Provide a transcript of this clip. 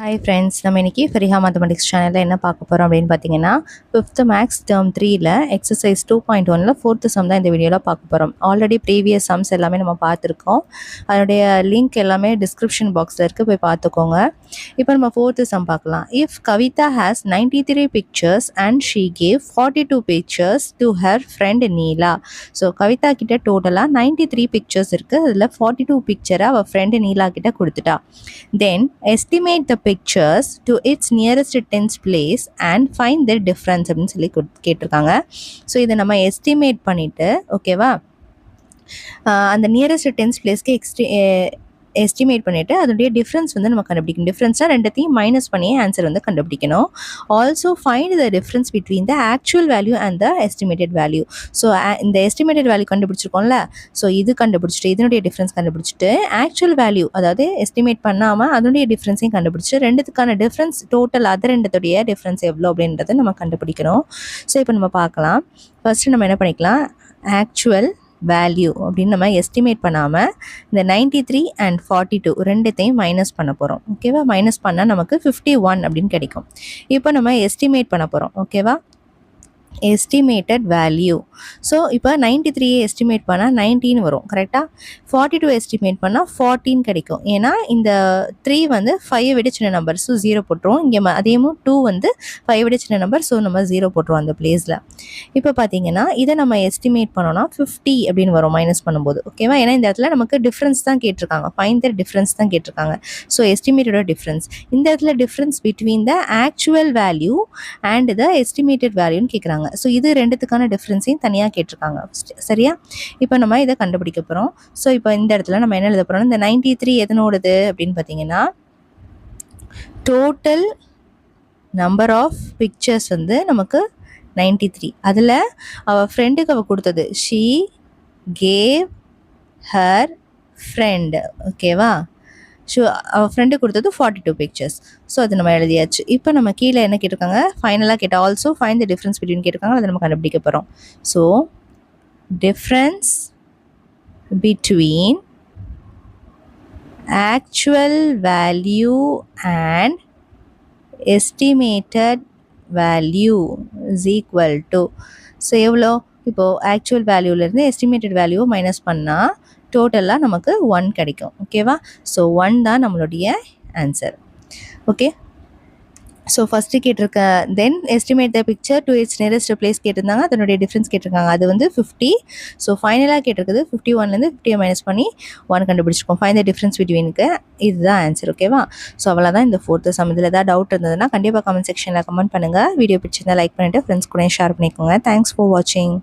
Hi friends, நம்ம இன்றைக்கி Fariha mathematics சேனலில் என்ன பார்க்க போகிறோம் அப்படின்னு பார்த்தீங்கன்னா, 5th மேக்ஸ் டேர்ம் 3ல் எக்ஸசைஸ் 2.1ல் 4th சம் தான் இந்த வீடியோவில் பார்க்க போகிறோம். ஆல்ரெடி ப்ரீவியஸ் சம்ஸ் எல்லாமே நம்ம பார்த்துருக்கோம். அதனுடைய லிங்க் எல்லாமே டிஸ்கிரிப்ஷன் பாக்ஸில் இருக்குது, போய் பார்த்துக்கோங்க. இப்போ நம்ம 4th சம் பார்க்கலாம். If Kavitha has 93 pictures and she cave 42 pictures to her friend Neela. So Kavitha கிட்ட டோட்டலாக 93 பிக்சர்ஸ் இருக்குது. அதில் 42 பிக்சரை அவள் ஃப்ரெண்டு நீலா கிட்ட கொடுத்துட்டா. Then estimate the pictures to its nearest tens place and find the difference அப்படின்னு சொல்லி கேட்டிருக்காங்க. ஸோ இதை நம்ம எஸ்டிமேட் பண்ணிவிட்டு ஓகேவா, அந்த நியரஸ்ட் டென்ஸ் பிளேஸ்க்கு எஸ்டிமேட் பண்ணிவிட்டு அதனுடைய டிஃப்ரென்ஸ் வந்து நம்ம கண்டுபிடிக்கணும். டிஃப்ரென்ஸாக ரெண்டத்தையும் மைனஸ் பண்ணி ஆன்சர் வந்து கண்டுபிடிக்கணும். Also find the difference between the actual value and the estimated value. So இந்த எஸ்டிமேட்டட் வேல்யூ கண்டுபிடிச்சிருக்கோம்ல, ஸோ இது கண்டுபிடிச்சிட்டு இதனுடைய டிஃப்ரென்ஸ் கண்டுபிடிச்சிட்டு ஆக்சுவல் வேல்யூ அதாவது எஸ்டிமேட் பண்ணாமல் அதனுடைய டிஃப்ரென்ஸையும் கண்டுபிடிச்சிட்டு ரெண்டுத்துக்கான டிஃப்ரென்ஸ் டோட்டல் அது ரெண்டுத்துடைய டிஃப்ரென்ஸ் எவ்வளோ அப்படின்றத நம்ம கண்டுபிடிக்கணும். ஸோ இப்போ நம்ம பார்க்கலாம். ஃபஸ்ட்டு நம்ம என்ன பண்ணிக்கலாம், ஆக்சுவல் வேல்யூ அப்படின்னு நம்ம எஸ்டிமேட் பண்ணாமல் இந்த 93 and 42 ரெண்டுத்தையும் மைனஸ் பண்ண போகிறோம். ஓகேவா, மைனஸ் பண்ணால் நமக்கு 51 அப்படின்னு கிடைக்கும். இப்போ நம்ம எஸ்டிமேட் பண்ண போகிறோம். ஓகேவா, எஸ்டிமேட்டட் வேல்யூ. ஸோ இப்போ 93 எஸ்டிமேட் பண்ணால் 19 வரும். கரெக்டாக 42 எஸ்டிமேட் பண்ணால் 14 கிடைக்கும். ஏன்னா இந்த 3 வந்து 5 விட சின்ன நம்பர், ஸோ 0 போட்டுருவோம். இங்கே அதேமும் 2 வந்து 5 விட சின்ன நம்பர், ஸோ நம்ம 0 போட்டுருவோம் அந்த பிளேஸில். இப்போ பார்த்தீங்கன்னா இதை நம்ம எஸ்டிமேட் பண்ணோன்னா 50 அப்படின்னு வரும் மைனஸ் பண்ணும்போது. ஓகேவா, ஏன்னா இந்த இடத்துல நமக்கு டிஃப்ரென்ஸ் தான் கேட்டிருக்காங்க, ஃபைண்ட் த டிஃப்ரென்ஸ் தான் கேட்டிருக்காங்க. ஸோ எஸ்டிமேட்டோட டிஃப்ரென்ஸ், இந்த இடத்துல difference between the actual value and the estimated வேல்யூன்னு கேட்குறாங்க. ஸோ இது ரெண்டுத்துக்கான டிஃப்ரென்ஸையும் தனியாக கேட்டிருக்காங்க. சரியா, இப்போ நம்ம இதை கண்டுபிடிக்க போகிறோம். ஸோ இப்போ இந்த இடத்துல நம்ம என்ன எழுத போகிறோம், இந்த 93 எதனோடது அப்படின்னு பார்த்தீங்கன்னா டோட்டல் நம்பர் ஆஃப் பிக்சர்ஸ் வந்து நமக்கு 93. அதில் அவள் ஃப்ரெண்டுக்கு அவள் கொடுத்தது ஷீ கேவ் ஹர் ஃப்ரெண்டு. ஓகேவா, ஸோ அவள் ஃப்ரெண்டு கொடுத்தது 42 பிக்சர்ஸ். ஸோ அது நம்ம எழுதியாச்சு. இப்போ நம்ம கீழே என்ன கேட்டிருக்காங்க, ஃபைனலாக கேட்டால் also find the difference between கேட்டிருக்காங்க, அதை நம்ம கண்டுபிடிக்க போகிறோம். So difference between actual value and estimated value is equal to, so எவ்வளோ, இப்போது ஆக்சுவல் வேல்யூலேருந்து எஸ்டிமேட்டட் வேல்யூவை மைனஸ் பண்ணால் டோட்டலாக நமக்கு 1 கிடைக்கும். ஓகேவா, ஸோ 1 தான் நம்மளுடைய ஆன்சர். ஓகே, ஸோ ஃபஸ்ட்டு கேட்டிருக்க then estimate the picture to its nearest place கேட்டிருந்தாங்க, அதனுடைய டிஃப்ரென்ஸ் கேட்டிருக்காங்க, அது வந்து 50. ஸோ ஃபைனலாக கேட்டிருக்குது 51லேருந்து 50 மைனஸ் பண்ணி 1 கண்டுபிடிச்சிருக்கோம். ஃபைண்ட் த டிஃப்ரென்ஸ் பிட்வீனுக்கு, இதுதான் ஆன்சர். ஓகேவா, ஸோ அவ்வளோதான் இந்த 4th சம். இதில் ஏதாவது டவுட் இருந்ததுன்னா கண்டிப்பாக கமெண்ட் செக்ஷனில் கமெண்ட் பண்ணுங்கள். வீடியோ பிடிச்சிருந்தா லைக் பண்ணிவிட்டு ஃப்ரெண்ட்ஸ் கூட ஷேர் பண்ணிக்கோங்க. தேங்க்ஸ் ஃபார் வாட்சிங்.